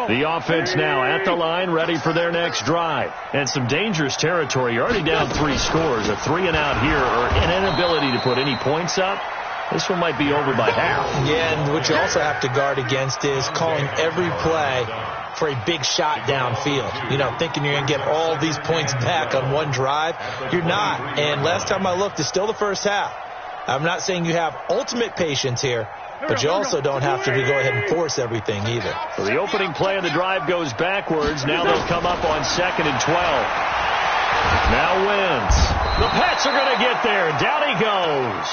The offense now at the line, ready for their next drive. And some dangerous territory. You're already down 3 scores. A 3-and-out here, or an inability to put any points up. This one might be over by half. Yeah, and what you also have to guard against is calling every play for a big shot downfield. You know, thinking you're going to get all these points back on one drive. You're not. And last time I looked, it's still the first half. I'm not saying you have ultimate patience here, but you also don't have to go ahead and force everything either. So the opening play of the drive goes backwards. Now they'll come up on 2nd and 12. Now Wentz. The Pats are going to get there. Down he goes.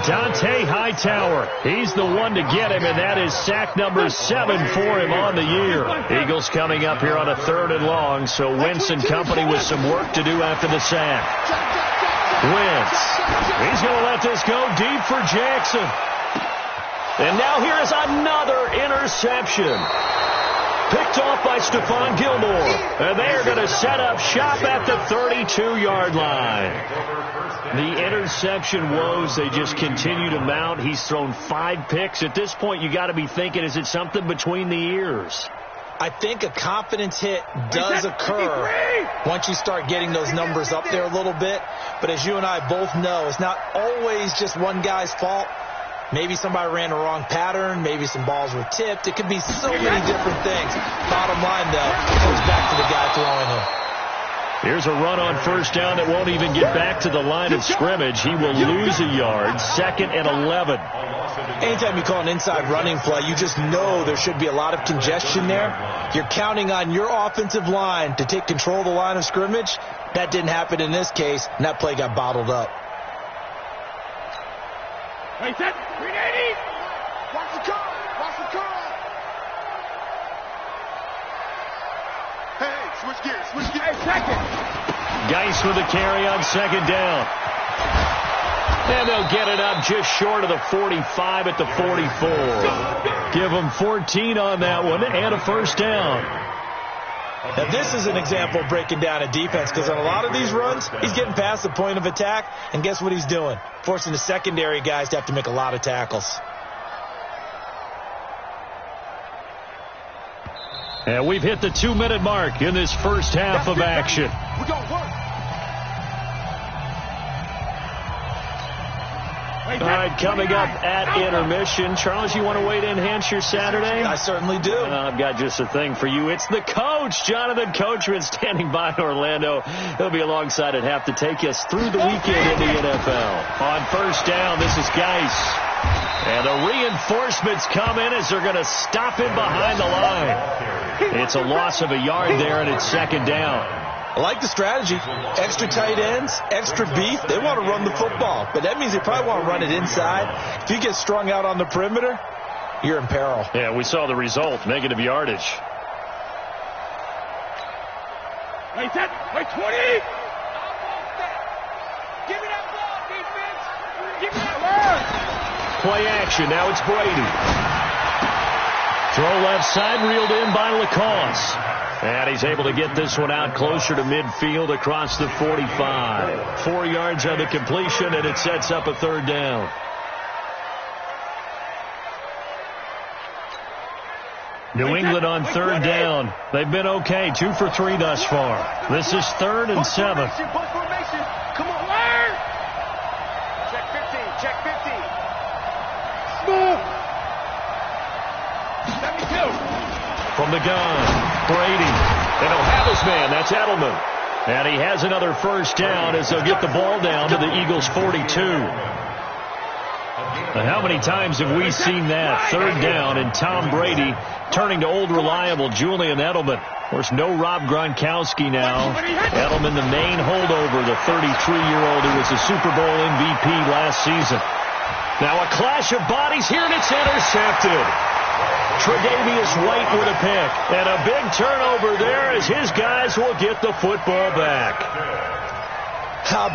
Dante Hightower, he's the one to get him, and that is sack number 7 for him on the year. Eagles coming up here on a 3rd and long, so Wentz and company with some work to do after the sack. Wentz, he's going to let this go deep for Jackson. And now here is another interception. Picked off by Stephon Gilmore. And they are going to set up shop at the 32-yard line. The interception woes, they just continue to mount. He's thrown 5 picks. At this point, you got to be thinking, is it something between the ears? I think a confidence hit does occur once you start getting those numbers up there a little bit. But as you and I both know, it's not always just one guy's fault. Maybe somebody ran the wrong pattern. Maybe some balls were tipped. It could be so many different things. Bottom line, though, it comes back to the guy throwing them. Here's a run on 1st down that won't even get back to the line of scrimmage. He will lose a yard. 2nd and 11. Anytime you call an inside running play, you just know there should be a lot of congestion there. You're counting on your offensive line to take control of the line of scrimmage. That didn't happen in this case, and that play got bottled up. Wait, set. 380. Watch the curl. Watch the curl. Hey, switch gears. Switch gears. Hey, 2nd. Geis with a carry on 2nd down. And they'll get it up just short of the 45 at the 44. Give them 14 on that one and a 1st down. Now, this is an example of breaking down a defense, because on a lot of these runs, he's getting past the point of attack, and guess what he's doing? Forcing the secondary guys to have to make a lot of tackles. And we've hit the 2-minute mark in this first half of action. We're going to work. All right, coming up at intermission. Charles, you want to wait to enhance your Saturday? I certainly do. I've got just a thing for you. It's the coach, Jonathan Coachman, standing by Orlando. He'll be alongside at half to take us through the weekend in the NFL. On 1st down, this is Geis. And the reinforcements come in as they're going to stop him behind the line. It's a loss of a yard there, and it's 2nd down. I like the strategy. Extra tight ends, extra beef. They want to run the football, but that means they probably want to run it inside. If you get strung out on the perimeter, you're in peril. Yeah, we saw the result, negative yardage. Wait, set. Wait, 20. Give me that ball, defense. Give me that ball. Play action. Now it's Brady. Throw left side, reeled in by Lacoste. And he's able to get this one out closer to midfield across the 45. 4 yards on the completion, and it sets up a 3rd down. New England on 3rd down. They've been okay. 2 for 3 thus far. This is 3rd and 7. Come on, learn. Check 15. Check 15. Smooth. 72. From the gun. Brady, and he'll have his man. That's Edelman. And he has another 1st down as they'll get the ball down to the Eagles' 42. Now, how many times have we seen that? 3rd down, and Tom Brady turning to old reliable Julian Edelman. Of course, no Rob Gronkowski now. Edelman, the main holdover, the 33-year-old who was the Super Bowl MVP last season. Now a clash of bodies here, and it's intercepted. Tre'Davious White with a pick. And a big turnover there as his guys will get the football back.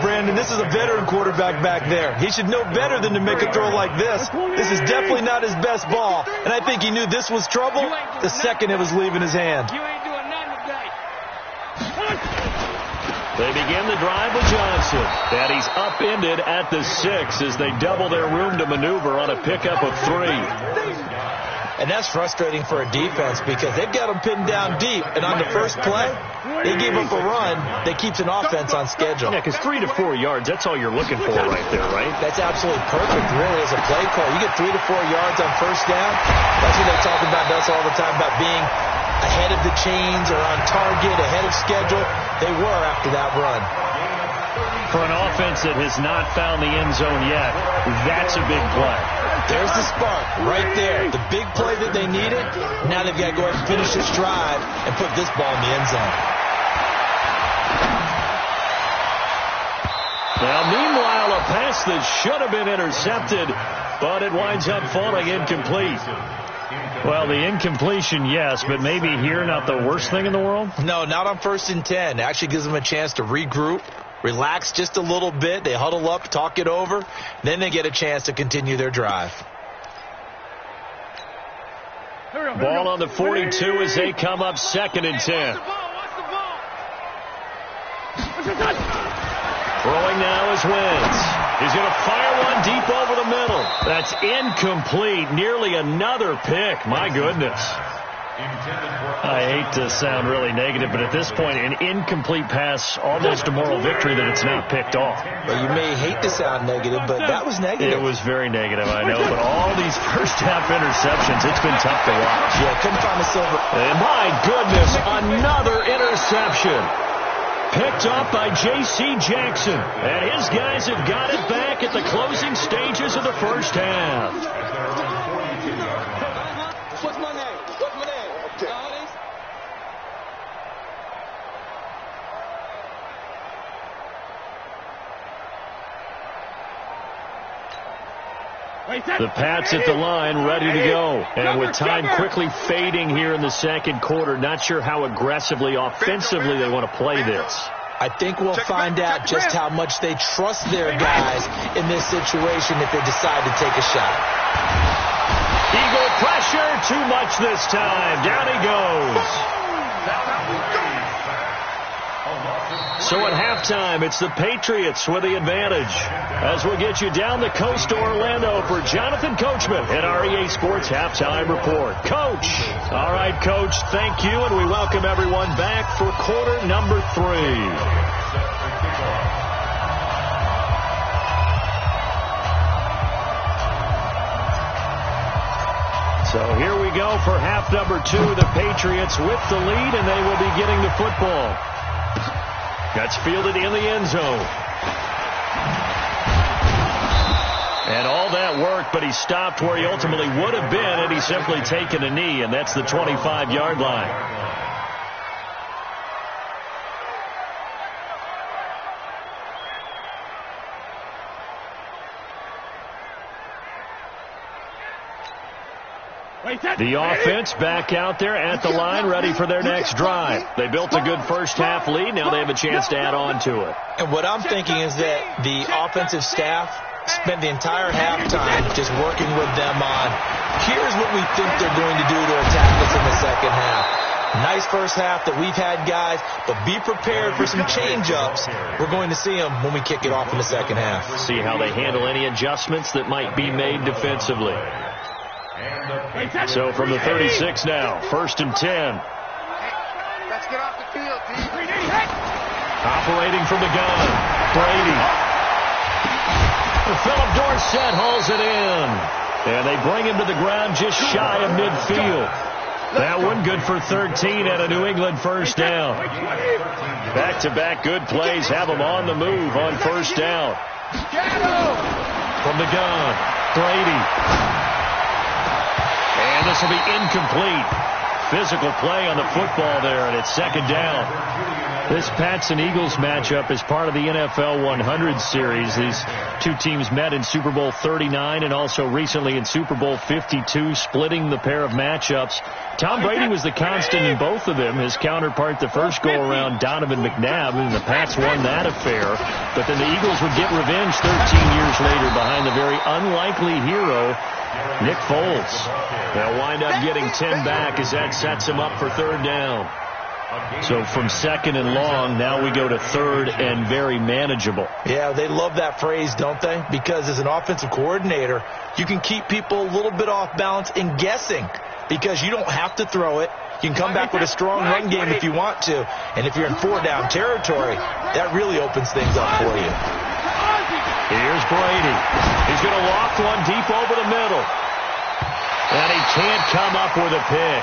Brandon, this is a veteran quarterback back there. He should know better than to make a throw like this. This is definitely not his best ball. And I think he knew this was trouble the second it was leaving his hand. You ain't doing nothing today. They begin the drive with Johnson. And he's upended at the 6 as they double their room to maneuver on a pickup of 3. And that's frustrating for a defense because they've got them pinned down deep. And on the first play, they gave up a run that keeps an offense on schedule. Yeah, because 3 to 4 yards, that's all you're looking for right there, right? That's absolutely perfect, really, as a play call. You get 3 to 4 yards on first down. That's what they talk about us all the time, about being ahead of the chains or on target, ahead of schedule. They were after that run. For an offense that has not found the end zone yet, that's a big play. There's the spark right there. The big play that they needed. Now they've got to go ahead and finish this drive and put this ball in the end zone. Now, meanwhile, a pass that should have been intercepted, but it winds up falling incomplete. Well, the incompletion, yes, but maybe here not the worst thing in the world? No, not on 1st and 10. It actually gives them a chance to regroup, relax just a little bit. They huddle up, talk it over. Then they get a chance to continue their drive. Ball on the 42 as they come up 2nd and 10. Throwing now is Wentz. He's going to fire one deep over the middle. That's incomplete. Nearly another pick. My goodness. I hate to sound really negative, but at this point, an incomplete pass, almost a moral victory that it's not picked off. Well, you may hate to sound negative, but that was negative. It was very negative, I know, but all these first-half interceptions, it's been tough to watch. Yeah, couldn't find a silver. And my goodness, another interception. Picked off by J.C. Jackson. And his guys have got it back at the closing stages of the first half. What's my name? What's my name? Okay. The Pats at the line, ready to go. And with time quickly fading here in the second quarter, not sure how aggressively, offensively they want to play this. I think we'll find out just how much they trust their guys in this situation if they decide to take a shot. Eagle pressure, too much this time. Down he goes. So at halftime, it's the Patriots with the advantage. As we'll get you down the coast to Orlando for Jonathan Coachman at our EA Sports Halftime Report. Coach. All right, Coach, thank you, and we welcome everyone back for quarter number 3. So here we go for half number 2. The Patriots with the lead, and they will be getting the football. That's fielded in the end zone. And all that work, but he stopped where he ultimately would have been had he simply taken a knee, and that's the 25-yard line. The offense back out there at the line, ready for their next drive. They built a good first-half lead. Now they have a chance to add on to it. And what I'm thinking is that the offensive staff spent the entire halftime just working with them on, here's what we think they're going to do to attack us in the second half. Nice first half that we've had, guys, but be prepared for some change-ups. We're going to see them when we kick it off in the second half. See how they handle any adjustments that might be made defensively. So from the 36 now, 1st and 10. Let's get off the field, D. Operating from the gun, Brady. Philip Dorsett hauls it in. And they bring him to the ground just shy of midfield. That one good for 13 at a New England first down. Back-to-back good plays have them on the move on first down. From the gun, Brady. And this will be incomplete. Physical play on the football there, and it's second down. This Pats and Eagles matchup is part of the NFL 100 series. These two teams met in Super Bowl 39 and also recently in Super Bowl 52, splitting the pair of matchups. Tom Brady was the constant in both of them. His counterpart the first go-around, Donovan McNabb, and the Pats won that affair. But then the Eagles would get revenge 13 years later behind the very unlikely hero, Nick Foles. They'll wind up getting 10 back as that sets him up for third down. So from second and long, now we go to third and very manageable. Yeah, they love that phrase, don't they? Because as an offensive coordinator, you can keep people a little bit off balance and guessing because you don't have to throw it. You can come back with a strong run game if you want to. And if you're in 4-down territory, that really opens things up for you. Here's Brady. He's going to loft one deep over the middle. And he can't come up with a pick.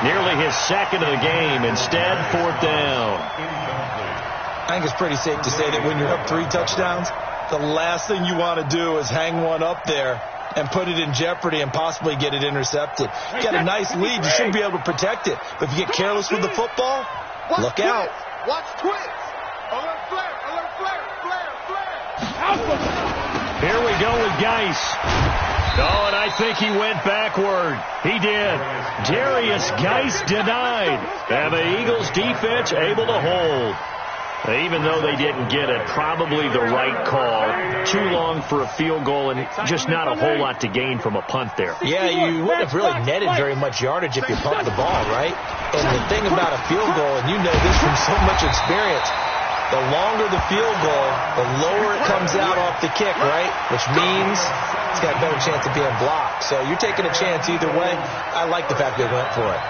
Nearly his second of the game. Instead, 4th down. I think it's pretty safe to say that when you're up 3 touchdowns, the last thing you want to do is hang one up there and put it in jeopardy and possibly get it intercepted. You got a nice lead. You should be able to protect it. But if you get careless with the football, look out. Watch twins. Alert flare, alert flare, flare. Here we go with Geis. Oh, and I think he went backward. He did. Darius Geis denied. And the Eagles defense able to hold. Even though they didn't get it, probably the right call. Too long for a field goal and just not a whole lot to gain from a punt there. Yeah, you wouldn't have really netted very much yardage if you pumped the ball, right? And the thing about a field goal, and you know this from so much experience, the longer the field goal, the lower it comes out off the kick, right? Which means it's got a better chance of being blocked. So you're taking a chance either way. I like the fact they went for it.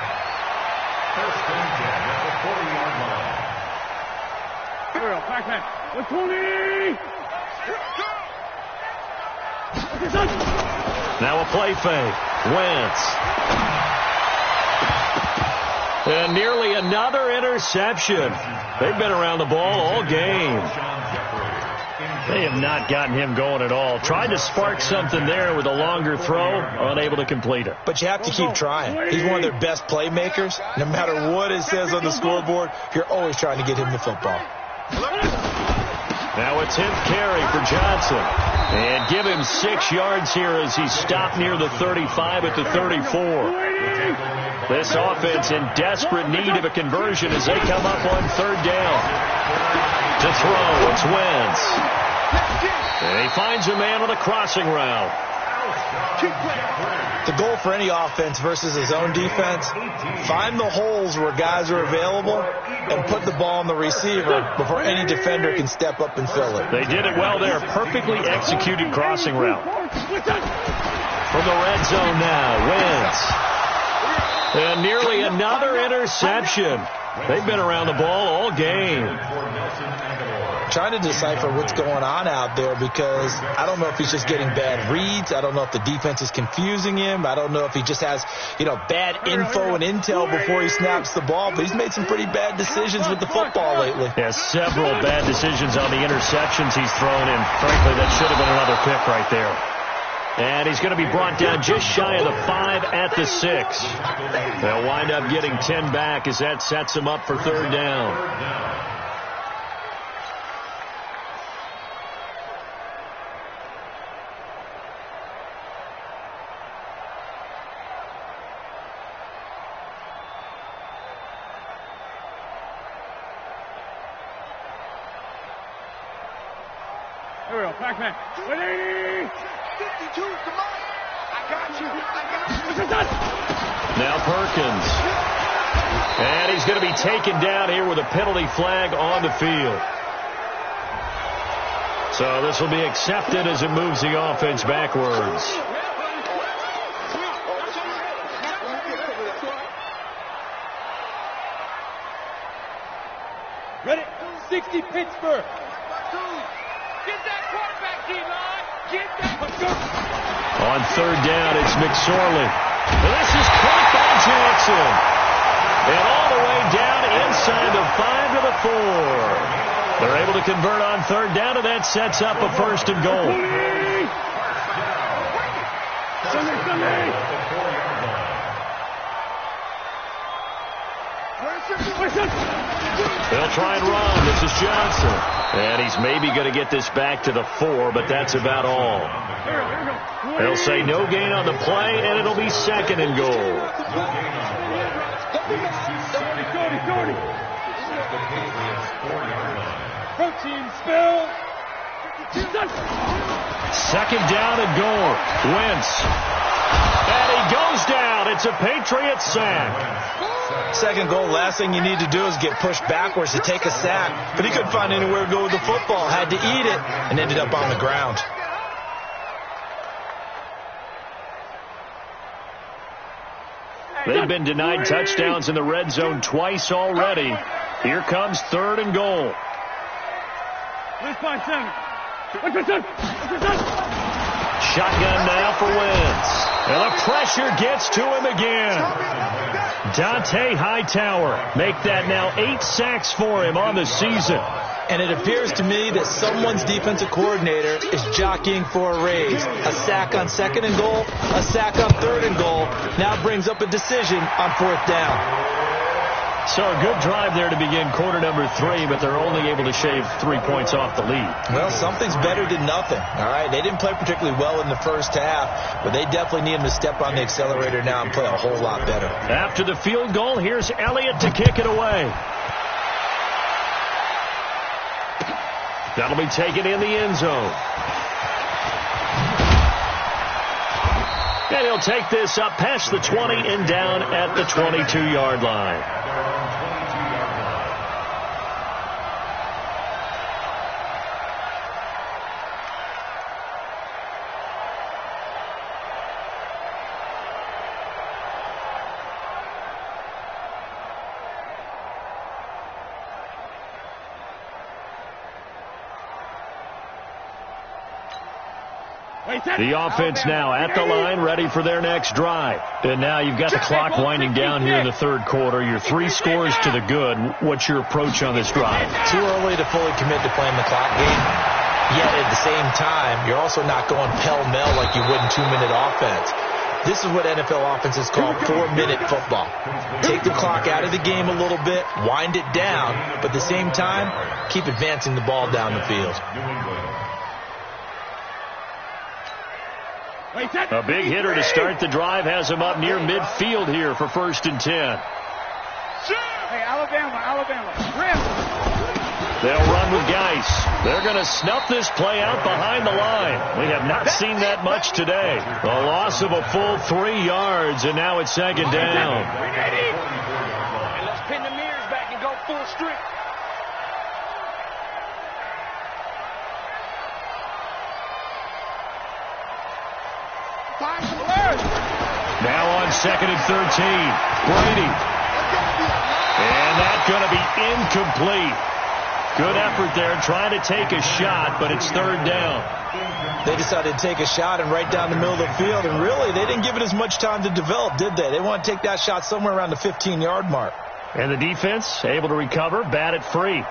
Now a play fake. Wentz. And nearly another interception. They've been around the ball all game. They have not gotten him going at all. Tried to spark something there with a longer throw, unable to complete it. But you have to keep trying. He's one of their best playmakers. No matter what it says on the scoreboard, you're always trying to get him the football. Now a 10th carry for Johnson. And give him 6 yards here as he's stopped near the 35 at the 34. This offense in desperate need of a conversion as they come up on 3rd down. To throw, it's Wentz. And he finds a man on a crossing route. The goal for any offense versus his own defense, find the holes where guys are available and put the ball on the receiver before any defender can step up and fill it. They did it well there. Perfectly executed crossing route. From the red zone now, Wentz. And nearly another interception. They've been around the ball all game. Trying to decipher what's going on out there because I don't know if he's just getting bad reads. I don't know if the defense is confusing him. I don't know if he just has, bad info and intel before he snaps the ball. But he's made some pretty bad decisions with the football lately. Yeah, several bad decisions on the interceptions he's thrown in. Frankly, that should have been another pick right there. And he's going to be brought down just shy of the 5 at the 6. They'll wind up getting 10 back as that sets him up for 3rd down. Here we go, Pac-Man. 180! 52, come on! I got you! Now Perkins. And he's going to be taken down here with a penalty flag on the field. So this will be accepted as it moves the offense backwards. Ready? 60 Pittsburgh. Get that quarterback, D-line. Get that. On 3rd down, it's McSorley. This is caught by Jackson. And all the way down inside the 5 to the 4. They're able to convert on 3rd down, and that sets up a 1st and goal. They'll try and run. This is Johnson. And he's maybe going to get this back to the 4, but that's about all. They'll say no gain on the play, and it'll be 2nd and goal. Protein spill. 2nd down and goal. Wentz And he goes down. It's a Patriot sack. Second goal, last thing you need to do is get pushed backwards to take a sack. But he couldn't find anywhere to go with the football. Had to eat it and ended up on the ground. They've been denied touchdowns in the red zone twice already. Here comes 3rd and goal. Shotgun now for Wentz. And the pressure gets to him again. Dante Hightower make that now 8 sacks for him on the season. And it appears to me that someone's defensive coordinator is jockeying for a raise. A sack on 2nd and goal, a sack on 3rd and goal. Now brings up a decision on 4th down. So a good drive there to begin quarter number 3, but they're only able to shave 3 points off the lead. Well, something's better than nothing. All right, they didn't play particularly well in the first half, but they definitely need them to step on the accelerator now and play a whole lot better. After the field goal, here's Elliott to kick it away. That'll be taken in the end zone. And he'll take this up past the 20 and down at the 22-yard line. The offense now at the line, ready for their next drive. And now you've got the clock winding down here in the 3rd quarter. You're 3 scores to the good. What's your approach on this drive? Too early to fully commit to playing the clock game. Yet at the same time, you're also not going pell-mell like you would in 2-minute offense. This is what NFL offenses call 4-minute football. Take the clock out of the game a little bit, wind it down, but at the same time, keep advancing the ball down the field. A big hitter to start the drive has him up near midfield here for 1st and 10. Hey, Alabama. They'll run with Geis. They're going to snuff this play out behind the line. We have not seen that much today. A loss of a full 3 yards, and now it's 2nd down. And let's pin the mirrors back and go full strength. Now on 2nd and 13. Brady. And that's going to be incomplete. Good effort there trying to take a shot, but it's 3rd down. They decided to take a shot and right down the middle of the field, and really they didn't give it as much time to develop, did they? They want to take that shot somewhere around the 15-yard mark. And the defense able to recover, bat it free.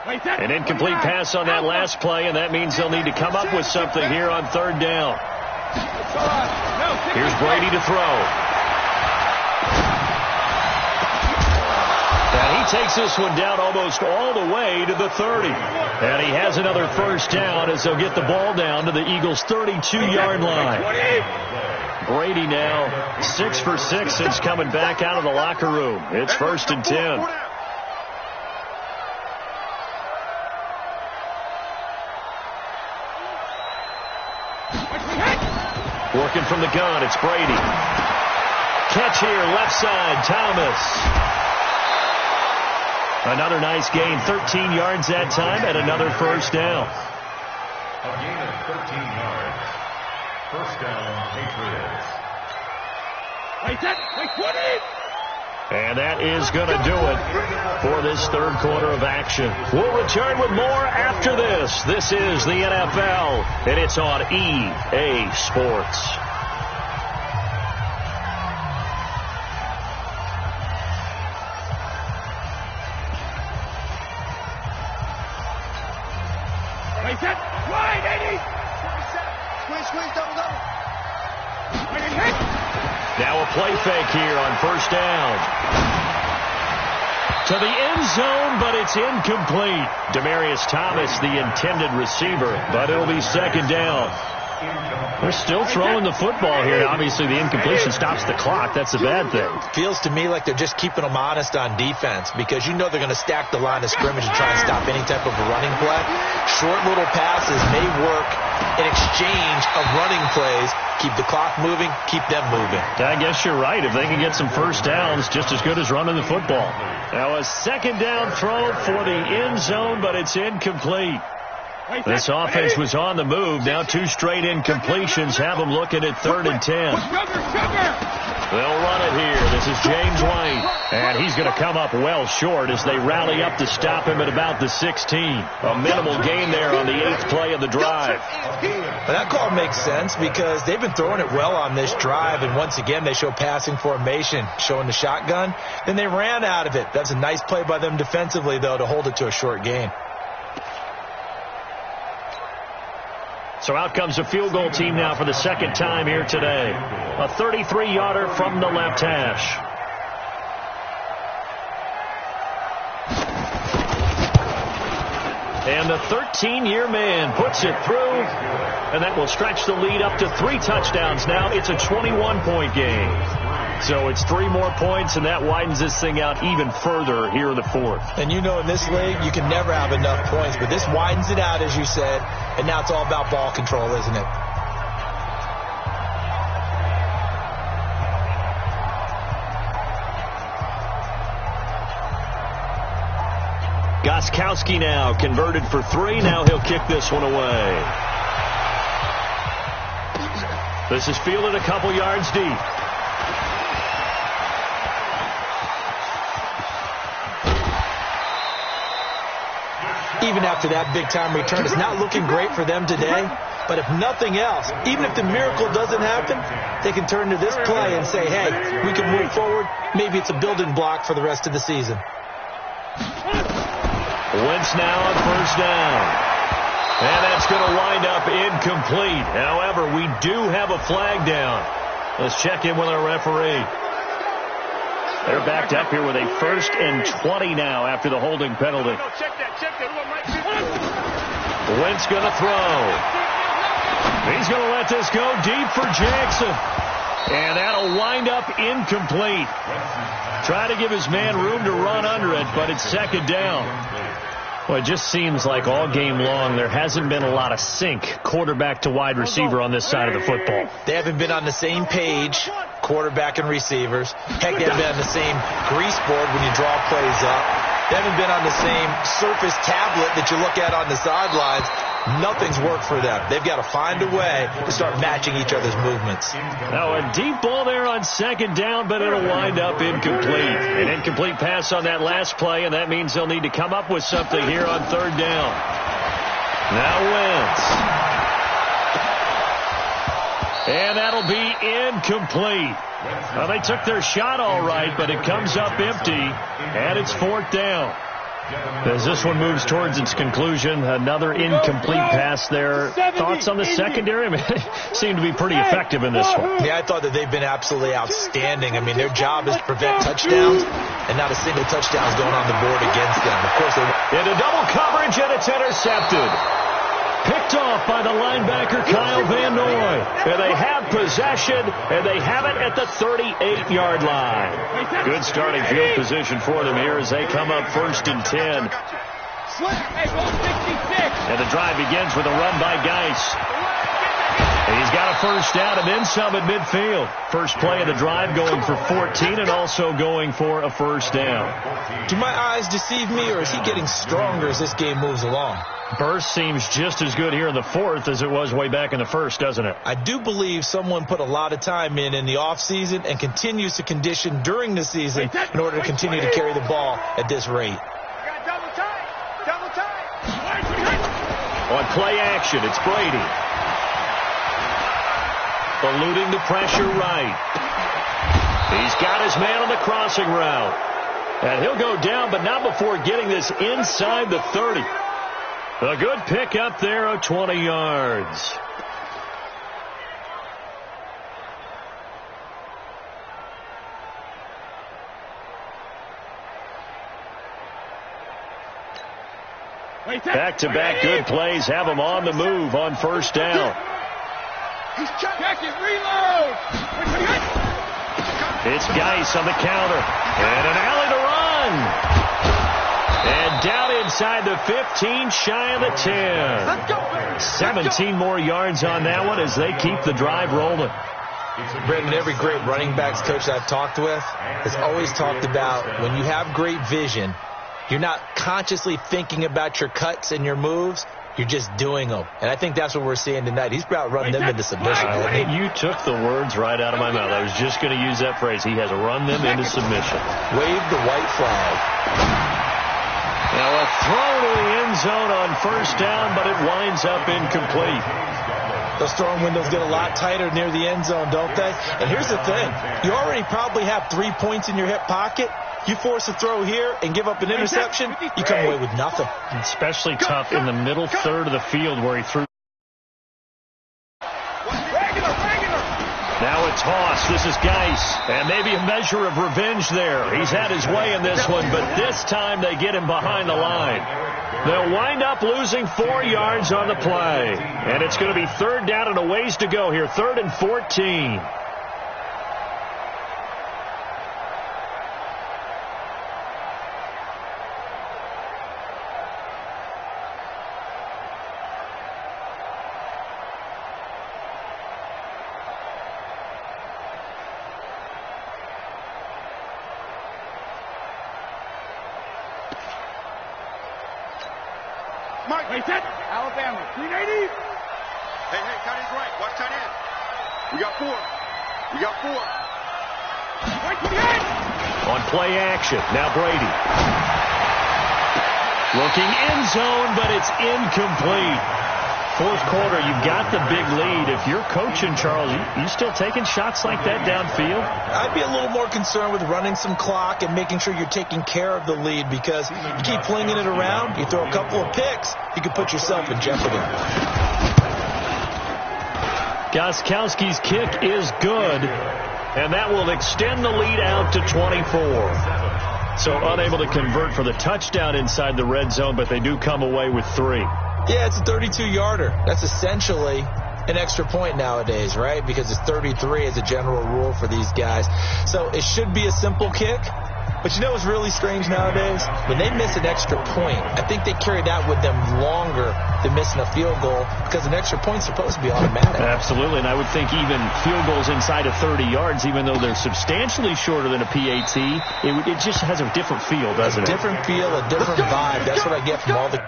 An incomplete pass on that last play, and that means they'll need to come up with something here on 3rd down. Here's Brady to throw. And he takes this one down almost all the way to the 30. And he has another 1st down as they'll get the ball down to the Eagles' 32-yard line. Brady now 6 for 6 since coming back out of the locker room. It's 1st and 10. Working from the gun, it's Brady. Catch here, left side, Thomas. Another nice gain, 13 yards that time, and another 1st down. A gain of 13 yards. 1st down, Patriots. And that is going to do it for this 3rd quarter of action. We'll return with more after this. This is the NFL, and it's on EA Sports. Now a play fake here on 1st down. To the end zone, but it's incomplete. Demaryius Thomas, the intended receiver, but it'll be 2nd down. They're still throwing the football here. Obviously, the incompletion stops the clock. That's a bad thing. Feels to me like they're just keeping them honest on defense because you know they're going to stack the line of scrimmage and try and stop any type of a running play. Short little passes may work in exchange of running plays. Keep the clock moving, keep them moving. I guess you're right. If they can get some first downs, just as good as running the football. Now a second down throw for the end zone, but it's incomplete. This offense was on the move. Now 2 straight incompletions have them looking at 3rd and 10. They'll run it here. This is James White. And he's going to come up well short as they rally up to stop him at about the 16. A minimal gain there on the 8th play of the drive. But that call makes sense because they've been throwing it well on this drive. And once again, they show passing formation, showing the shotgun. Then they ran out of it. That's a nice play by them defensively, though, to hold it to a short gain. So out comes a field goal team now for the second time here today. A 33-yarder from the left hash. And the 13-year man puts it through, and that will stretch the lead up to 3 touchdowns now. It's a 21-point game. So it's 3 more points, and that widens this thing out even further here in the 4th. And you know in this league, you can never have enough points, but this widens it out, as you said, and now it's all about ball control, isn't it? Gostkowski now converted for 3. Now he'll kick this one away. This is fielded a couple yards deep. Even after that big-time return, it's not looking great for them today. But if nothing else, even if the miracle doesn't happen, they can turn to this play and say, hey, we can move forward. Maybe it's a building block for the rest of the season. Wentz now on first down. And that's going to wind up incomplete. However, we do have a flag down. Let's check in with our referee. They're backed up here with a 1st and 20 now after the holding penalty. Wentz going to throw. He's going to let this go deep for Jackson. And that'll wind up incomplete. Try to give his man room to run under it, but it's 2nd down. Well, it just seems like all game long there hasn't been a lot of sync quarterback to wide receiver on this side of the football. They haven't been on the same page, quarterback and receivers. Heck, they haven't been on the same grease board when you draw plays up. They haven't been on the same surface tablet that you look at on the sidelines. Nothing's worked for them. They've got to find a way to start matching each other's movements. Now a deep ball there on 2nd down, but it'll wind up incomplete. An incomplete pass on that last play, and that means they'll need to come up with something here on 3rd down. Now Wentz. And that'll be incomplete. Well, they took their shot all right, but it comes up empty, and it's 4th down. As this one moves towards its conclusion, another incomplete pass there. Thoughts on the secondary? I mean, they seem to be pretty effective in this one. Yeah, I thought that they've been absolutely outstanding. I mean, their job is to prevent touchdowns, and not a single touchdown is going on the board against them. Of course, into double coverage, and it's intercepted. Picked off by the linebacker, Kyle Van Noy. And they have possession, and they have it at the 38-yard line. Good starting field position for them here as they come up 1st and 10. And the drive begins with a run by Geis. And he's got a first down and then some at midfield. First play of the drive going for 14 and also going for a first down. Do my eyes deceive me, or is he getting stronger as this game moves along? Burst seems just as good here in the 4th as it was way back in the 1st, doesn't it? I do believe someone put a lot of time in the offseason and continues to condition during the season in order to continue to carry the ball at this rate. On play action, it's Brady. Eluding the pressure right. He's got his man on the crossing route. And he'll go down, but not before getting this inside the 30. A good pick up there of 20 yards. Back-to-back good plays have them on the move on first down. Check it, reload. It's Geis on the counter. And an alley to run. And down inside the 15, shy of the 10. Let's go. 17 more yards on that one as they keep the drive rolling. Brendan, every great running backs coach I've talked with has always talked about when you have great vision, you're not consciously thinking about your cuts and your moves. You're just doing them. And I think that's what we're seeing tonight. He's about running them into submission. You took the words right out of my mouth. I was just going to use that phrase. He has run them into submission. Wave the white flag. Now a throw to the end zone on first down, but it winds up incomplete. Those throwing windows get a lot tighter near the end zone, don't they? And here's the thing. You already probably have 3 points in your hip pocket. You force a throw here and give up an interception, you come away with nothing. Especially tough in the middle third of the field where he threw. Now a toss. This is Geis. And maybe a measure of revenge there. He's had his way in this one, but this time they get him behind the line. They'll wind up losing 4 yards on the play. And it's going to be third down and a ways to go here. 3rd and 14. Wait, set. Alabama, 380. Hey, tight end's right. Watch tight end. We got 4. Right to the end. On play action. Now Brady. Looking end zone, but it's incomplete. Fourth quarter, you've got the big lead. If you're coaching, Charles, you still taking shots like that downfield? I'd be a little more concerned with running some clock and making sure you're taking care of the lead, because you keep flinging it around, you throw a couple of picks, you could put yourself in jeopardy. Gostkowski's kick is good, and that will extend the lead out to 24. So unable to convert for the touchdown inside the red zone, but they do come away with 3. Yeah, it's a 32-yarder. That's essentially an extra point nowadays, right? Because it's 33 as a general rule for these guys. So it should be a simple kick. But you know what's really strange nowadays? When they miss an extra point, I think they carry that with them longer than missing a field goal, because an extra point's supposed to be automatic. Absolutely, and I would think even field goals inside of 30 yards, even though they're substantially shorter than a PAT, it just has a different feel, doesn't it? A different feel, a different vibe. That's what I get from all the